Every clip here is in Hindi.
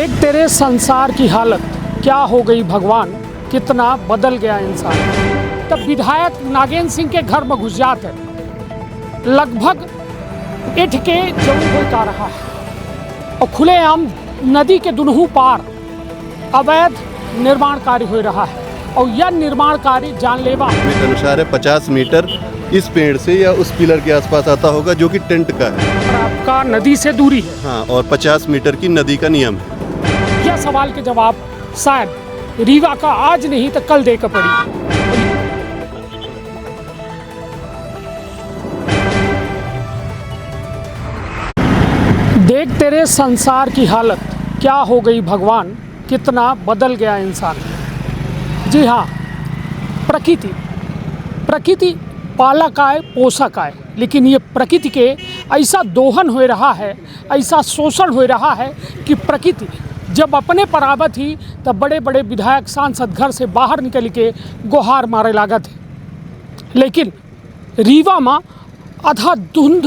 देख तेरे संसार की हालत क्या हो गई भगवान, कितना बदल गया इंसान। तब विधायक नागेंद्र सिंह के घर में घुस जाते लगभग इठ के जरूर का रहा है और खुलेआम नदी के दुनहु पार अवैध निर्माण कार्य हो रहा है और यह निर्माण कार्य जानलेवा के अनुसार है 50 मीटर इस पेड़ से या उस पिलर के आसपास आता होगा जो कि टेंट का है और आपका नदी से दूरी है। हाँ, और 50 मीटर की नदी का नियम है। यह सवाल के जवाब शायद रीवा का आज नहीं तो कल देकर पड़ी। देख तेरे संसार की हालत क्या हो गई भगवान, कितना बदल गया इंसान। जी हाँ, प्रकृति पालक आए पोषक आए, लेकिन ये प्रकृति के ऐसा दोहन हो रहा है, ऐसा शोषण हो रहा है कि प्रकृति जब अपने पर आवत ही तब बड़े बड़े विधायक सांसद घर से बाहर निकल के गुहार मारे लागत है। लेकिन रीवा में अंधाधुंध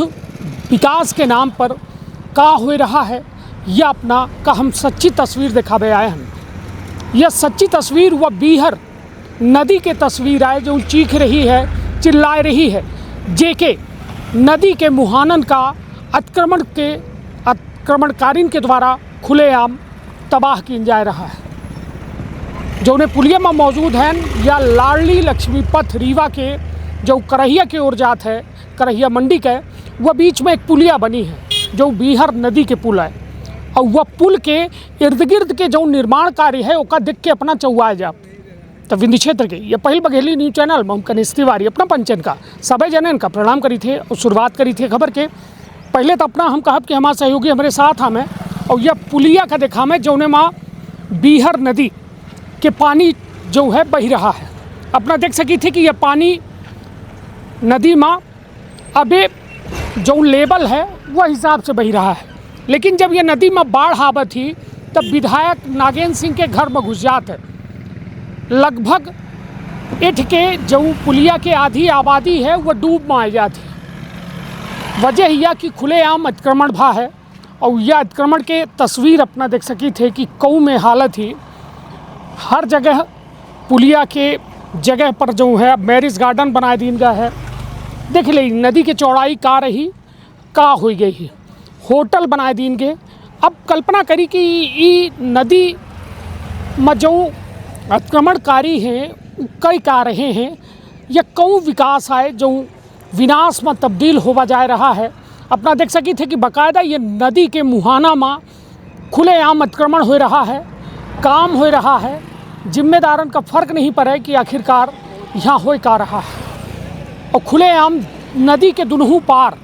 विकास के नाम पर का हो रहा है, यह अपना का हम सच्ची तस्वीर दिखावे आए हैं। यह सच्ची तस्वीर वह बीहर नदी के तस्वीर आए जो चीख रही है, चिल्ला रही है, जेके नदी के मुहानन का अतिक्रमणकारीन के द्वारा खुलेआम तबाह किया जा रहा है। जो उन्हें पुलिया में मौजूद हैं या लाडली लक्ष्मी पथ रीवा के जो करहिया की ओर जात है, करहिया मंडी के, वह बीच में एक पुलिया बनी है जो बीहर नदी के पुल है और वह पुल के इर्द गिर्द के जो निर्माण कार्य है उसका देख के अपना चौआए जा। तो विंध्य क्षेत्र के ये पहल बघेली न्यूज चैनल में हम कनिष्ठ तिवारी अपना पंचन का सभी जनन का प्रणाम करी थे और शुरुआत करी थी खबर के। पहले तो अपना हम कहब कि हमारे सहयोगी हमारे साथ हमें और यह पुलिया का देखा में जो माँ बीहर नदी के पानी जो है बह रहा है। अपना देख सकी थी कि यह पानी नदी में अभी जो लेवल है वह हिसाब से बह रहा है, लेकिन जब यह नदी में बाढ़ आवत थी तब विधायक नागेंद्र सिंह के घर में घुस जाते लगभग इठ के जो पुलिया के आधी आबादी है वह डूब में आ जाती। वजह यह कि खुलेआम अतिक्रमण भा है और यह अतिक्रमण के तस्वीर अपना देख सकी थे कि कऊ में हालत ही हर जगह पुलिया के जगह पर जो है मैरिज गार्डन बना दिन गया है। देख ले नदी की चौड़ाई का रही का हो गई है, होटल बनाए दिन के। अब कल्पना करी कि ये नदी में जो अतिक्रमणकारी हैं कई का रहे हैं या कऊ विकास आए जो विनाश में तब्दील होवा जा रहा है। अपना देख सकी थे कि बाकायदा ये नदी के मुहाना में खुलेआम अतिक्रमण हो रहा है, काम हो रहा है। जिम्मेदारन का फ़र्क नहीं पड़े कि आखिरकार यहाँ हो का रहा है और खुलेआम नदी के दुनहु पार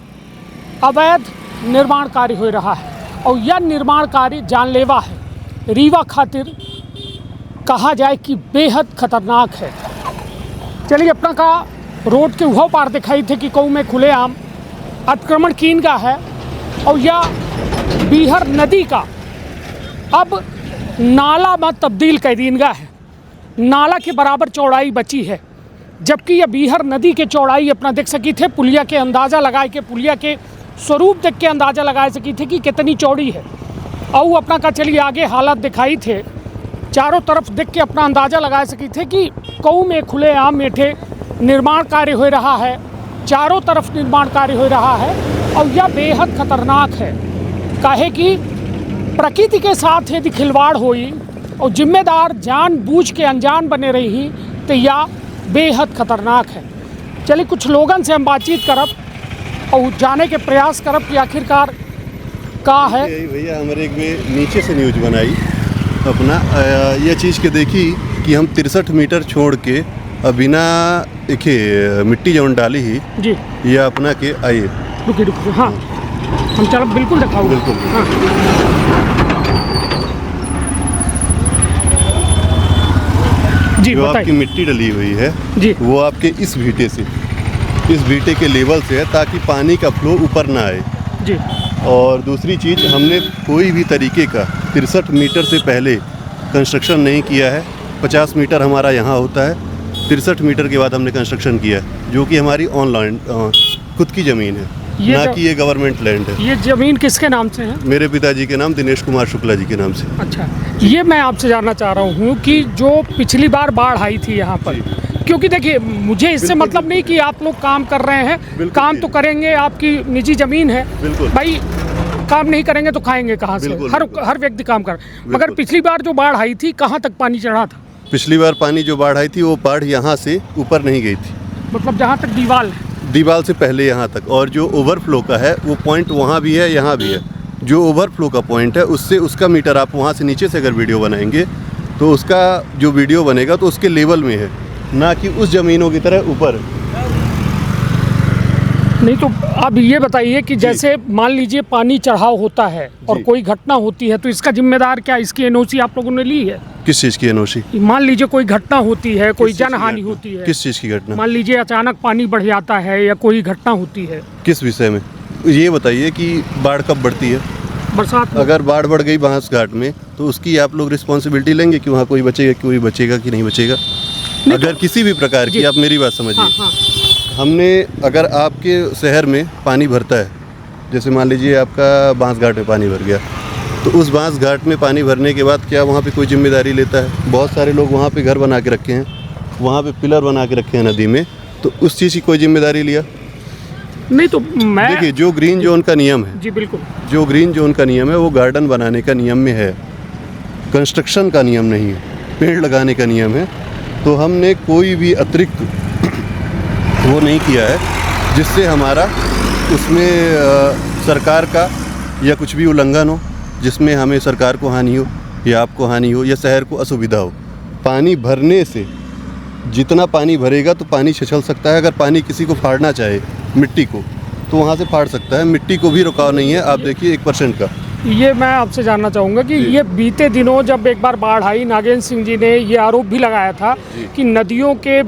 अवैध निर्माण कार्य हो रहा है और यह निर्माण कार्य जानलेवा है। रीवा खातिर कहा जाए कि बेहद खतरनाक है। चलिए अपना का रोड के वह पार दिखाई थे कि कऊ में खुलेआम अतिक्रमण कीन का है और यह बीहर नदी का अब नाला में तब्दील कर दीन गया है। नाला के बराबर चौड़ाई बची है, जबकि यह बीहर नदी के चौड़ाई अपना देख सकी थे पुलिया के अंदाज़ा लगाए के, पुलिया के स्वरूप देख के अंदाज़ा लगा सकी थे कि कितनी चौड़ी है। और अपना का चलिए आगे हालत दिखाई थे, चारों तरफ देख के अपना अंदाज़ा लगा सकी थे कि कऊ में खुलेआम मेठे निर्माण कार्य हो रहा है, चारों तरफ निर्माण कार्य हो रहा है और यह बेहद खतरनाक है। काहे कि प्रकृति के साथ यदि खिलवाड़ हुई और जिम्मेदार जानबूझ के अनजान बने रही तो यह बेहद खतरनाक है। चलिए कुछ लोगों से हम बातचीत करब और जाने के प्रयास करब कि आखिरकार का है। भैया हमारे एक नीचे से न्यूज बनाई अपना यह चीज़ के देखी कि हम 63 मीटर छोड़ के बिना देखिए मिट्टी जौन डाली ही जी यह अपना के आइए रुकिए हाँ हम चलो बिल्कुल दिखाओ बिल्कुल हाँ। जी जो आपकी मिट्टी डली हुई है जी वो आपके इस भीटे के लेवल से है ताकि पानी का फ्लो ऊपर ना आए जी। और दूसरी चीज़ हमने कोई भी तरीके का 63 मीटर से पहले कंस्ट्रक्शन नहीं किया है। 50 मीटर हमारा यहाँ होता है, 63 मीटर के बाद हमने कंस्ट्रक्शन किया जो कि हमारी ऑनलाइन खुद की ज़मीन है। ये ना जो- कि ये गवर्नमेंट लैंड है। ये ज़मीन किसके नाम से है? मेरे पिताजी के नाम दिनेश कुमार शुक्ला जी के नाम से। अच्छा, ये मैं आपसे जानना चाह रहा हूँ कि जो पिछली बार बाढ़ आई थी यहाँ पर, क्योंकि देखिए मुझे इससे बिल्कुल, मतलब नहीं कि आप लोग काम कर रहे हैं, बिल्कुल काम जी। तो करेंगे, आपकी निजी ज़मीन है बिल्कुल। भाई, काम नहीं करेंगे तो खाएंगे कहाँ से? बिल्कुल, हर बिल्कुल। हर व्यक्ति काम कर, मगर बिल्कुल। पिछली बार जो बाढ़ आई थी कहाँ तक पानी चढ़ा था? पिछली बार पानी जो बाढ़ आई थी वो बाढ़ यहाँ से ऊपर नहीं गई थी, मतलब जहाँ तक दीवार है। दीवार से पहले यहाँ तक। और जो ओवरफ्लो का है वो पॉइंट वहाँ भी है, यहाँ भी है। जो ओवरफ्लो का पॉइंट है उससे उसका मीटर आप वहाँ से नीचे से अगर वीडियो बनाएंगे तो उसका जो वीडियो बनेगा तो उसके लेवल में है, ना कि उस ज़मीनों की तरह ऊपर। नहीं तो अब ये बताइए कि जैसे मान लीजिए पानी चढ़ाव होता है और जी। कोई घटना होती है तो इसका जिम्मेदार क्या, इसकी एनओसी आप लोगों ने ली है? किस चीज़ की एनओसी? मान लीजिए कोई घटना होती है, कोई किस चीज़ की जनहानि घटना? होती है, किस चीज़ की घटना? मान लीजिए अचानक पानी बढ़ जाता है या कोई घटना होती है किस विषय में? ये बताइए कि बाढ़ कब बढ़ती है? बरसात में। अगर बाढ़ बढ़ गई बांस घाट में तो उसकी आप लोग रिस्पॉन्सिबिलिटी लेंगे कि वहाँ कोई बचेगा, कोई बचेगा कि नहीं बचेगा? अगर किसी भी प्रकार की, जी। आप मेरी बात समझिए, हाँ हाँ हमने अगर आपके शहर में पानी भरता है, जैसे मान लीजिए आपका बांस घाट में पानी भर गया, तो उस बांस घाट में पानी भरने के बाद क्या वहाँ पे कोई जिम्मेदारी लेता है? बहुत सारे लोग वहाँ पे घर बना के रखे हैं, वहाँ पे पिलर बना के रखे हैं नदी में, तो उस चीज़ की कोई जिम्मेदारी लिया? नहीं तो मैं देखिए, जो ग्रीन जोन का नियम है, जी बिल्कुल, जो ग्रीन जोन का नियम है वो गार्डन बनाने का नियम में है, कंस्ट्रक्शन का नियम नहीं है, पेड़ लगाने का नियम है। तो हमने कोई भी अतिरिक्त वो नहीं किया है जिससे हमारा उसमें सरकार का या कुछ भी उल्लंघन हो, जिसमें हमें सरकार को हानि हो या आपको हानि हो या शहर को असुविधा हो। पानी भरने से जितना पानी भरेगा तो पानी छिछल सकता है। अगर पानी किसी को फाड़ना चाहे मिट्टी को तो वहाँ से फाड़ सकता है, मिट्टी को भी रुकाव नहीं है। आप देखिए 1% का। ये मैं आपसे जानना चाहूँगा कि ये बीते दिनों जब एक बार बाढ़ आई, नागेंद्र सिंह जी ने ये आरोप भी लगाया था कि नदियों के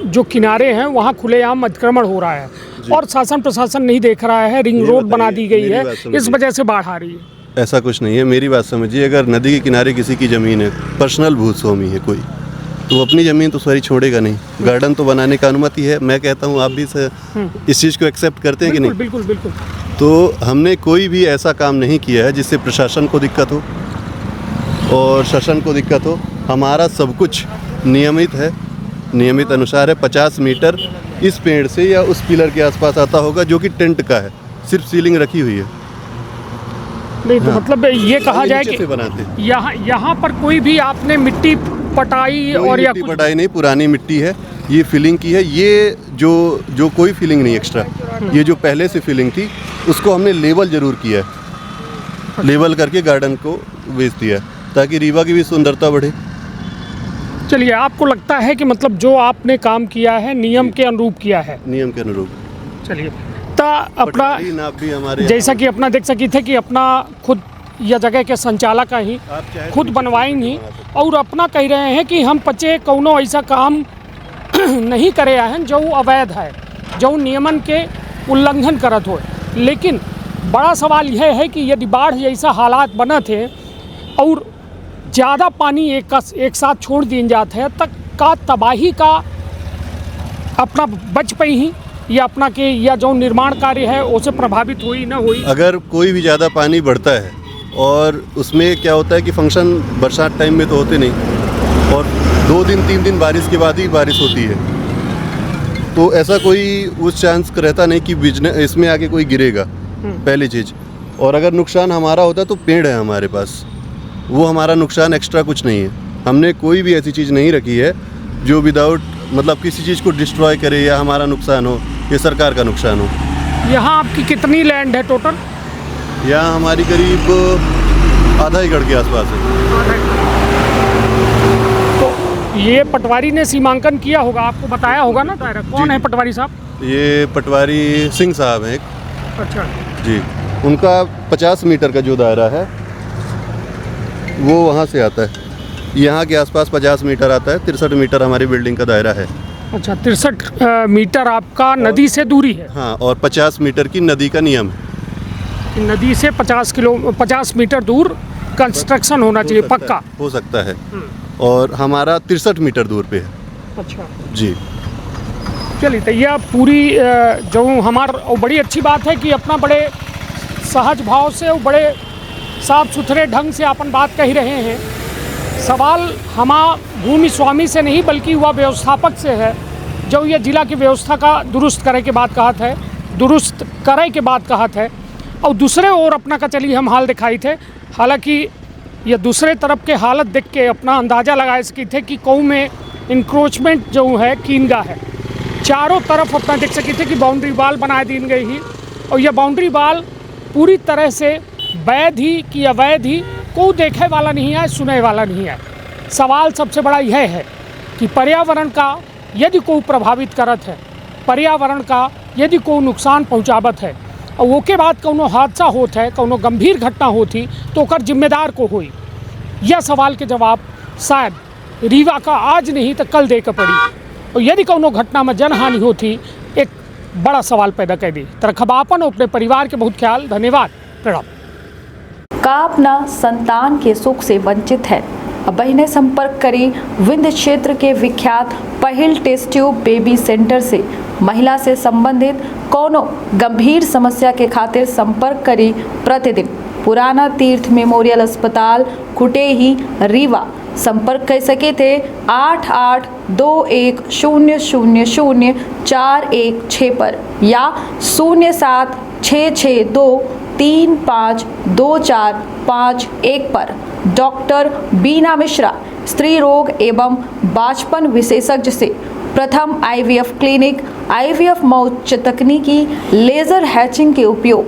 जो किनारे हैं वहाँ खुलेआम अतिक्रमण हो रहा है और शासन प्रशासन नहीं देख रहा है, रिंग ये रोड बना बताइए, दी गई मेरी है, बात समझिए। इस वजह से बाढ़ आ रही है। ऐसा कुछ नहीं है, मेरी बात समझिए। अगर नदी के किनारे किसी की ज़मीन है, पर्सनल भूस्वामी है कोई, तो वो अपनी ज़मीन तो सारी छोड़ेगा नहीं। गार्डन तो बनाने का अनुमति है। मैं कहता हूँ आप भी इस चीज़ को एक्सेप्ट करते हैं कि नहीं? बिल्कुल बिल्कुल। तो हमने कोई भी ऐसा काम नहीं किया है जिससे प्रशासन को दिक्कत हो और शासन को दिक्कत हो। हमारा सब कुछ नियमित है, नियमित अनुसार है। 50 मीटर इस पेड़ से या उस पिलर के आसपास आता होगा जो कि टेंट का है, सिर्फ सीलिंग रखी हुई है। नहीं तो मतलब ये कहा जाए नीचे कि से बनाते हैं। यहाँ पर कोई भी आपने मिट्टी पटाई कोई और या मिट्टी कुछ पटाई नहीं, पुरानी मिट्टी है, ये फिलिंग की है। ये जो कोई फिलिंग नहीं एक्स्ट्रा, ये जो पहले से फिलिंग थी उसको हमने लेवल जरूर किया है, लेवल करके गार्डन को बेच दिया है ताकि रीवा की भी सुंदरता बढ़े। चलिए, आपको लगता है कि मतलब जो आपने काम किया है नियम के अनुरूप किया है? नियम के अनुरूप। चलिए, तो अपना पटवारी नाप भी हमारे जैसा कि अपना देख सकी थे कि अपना खुद या जगह के संचालक ही आप चाहे तो खुद नीचे बनवाएंगी बना सकते और अपना कह रहे हैं कि हम पचे कौनो ऐसा काम नहीं करे हैं जो अवैध है, जो नियमन के उल्लंघन करत हो। लेकिन बड़ा सवाल यह है कि यदि बाढ़ जैसा हालात बना थे और ज़्यादा पानी एक साथ छोड़ दिए जाते हैं तक का तबाही का अपना बच पाई ही या अपना के या जो निर्माण कार्य है उसे प्रभावित हुई ना हुई। अगर कोई भी ज़्यादा पानी बढ़ता है और उसमें क्या होता है कि फंक्शन बरसात टाइम में तो होते नहीं और 2 दिन 3 दिन बारिश के बाद ही बारिश होती है, तो ऐसा कोई उस चांस रहता नहीं कि बिजनेस इसमें आके कोई गिरेगा, पहली चीज़। और अगर नुकसान हमारा होता तो पेड़ है हमारे पास, वो हमारा नुकसान एक्स्ट्रा कुछ नहीं है। हमने कोई भी ऐसी चीज़ नहीं रखी है जो विदाउट मतलब किसी चीज़ को डिस्ट्रॉय करे या हमारा नुकसान हो या सरकार का नुकसान हो। यहाँ आपकी कितनी लैंड है टोटल? यहाँ हमारी करीब आधा एकड़ के आसपास है। तो ये पटवारी ने सीमांकन किया होगा, आपको बताया होगा ना दायरा? कौन है पटवारी साहब? ये पटवारी सिंह साहब हैं एक। अच्छा जी, उनका 50 मीटर का जो दायरा है वो वहाँ से आता है। यहाँ के आसपास 50 मीटर आता है, 63 मीटर हमारी बिल्डिंग का दायरा है। अच्छा, 63 मीटर आपका नदी से दूरी है? हाँ, और 50 मीटर की नदी का नियम है। नदी से 50 मीटर दूर कंस्ट्रक्शन होना चाहिए पक्का। हो सकता है। और हमारा 63 मीटर दूर पे है। अच्छा जी। चलिए तो यह पूरी जो हमार और बड़ी अच्छी बात है कि अपना बड़े सहज भाव से और बड़े साफ सुथरे ढंग से अपन बात कह रहे हैं। सवाल हमा भूमि स्वामी से नहीं बल्कि वह व्यवस्थापक से है, जो ये जिला की व्यवस्था का दुरुस्त करे के बाद कहत है, दुरुस्त करे के बाद कहत है। और दूसरे ओर अपना का चलिए हम हाल दिखाई थे। हालांकि ये दूसरे तरफ के हालत देख के अपना अंदाज़ा लगा सकी थे कि कऊ में इंक्रोचमेंट जो है कीनगा है। चारों तरफ अपना देख सकी थे कि बाउंड्री वाल बना दी गई ही, और यह बाउंड्री वाल पूरी तरह से वैध ही कि अवैध ही कोई देखे वाला नहीं है, सुने वाला नहीं है। सवाल सबसे बड़ा यह है कि पर्यावरण का यदि कोई प्रभावित करत है, पर्यावरण का यदि कोई नुकसान पहुँचावत है और वो के बाद कोनो हादसा होता है, कोनो गंभीर घटना होती तो ओकर जिम्मेदार को होई। यह सवाल के जवाब शायद रीवा का आज नहीं तो कल दे के पड़ी, और यदि कोनो घटना में जनहानि होती एक बड़ा सवाल पैदा कर दी। तरखबापन अपने परिवार के बहुत ख्याल। धन्यवाद, प्रणाम। का अपना संतान के सुख से वंचित है? अब बहिने संपर्क करें विंध्य क्षेत्र के विख्यात पहिल टेस्ट ट्यूब बेबी सेंटर से। महिला से संबंधित कोनो गंभीर समस्या के खातिर संपर्क करें प्रतिदिन पुराना तीर्थ मेमोरियल अस्पताल कुटेही रीवा। संपर्क कर सके थे 8821000416 पर या 0766235245 पर। डॉक्टर बीना मिश्रा स्त्री रोग एवं बांझपन विशेषज्ञ से प्रथम IVF क्लिनिक, IVF मौच तकनीकी, लेजर हैचिंग के उपयोग,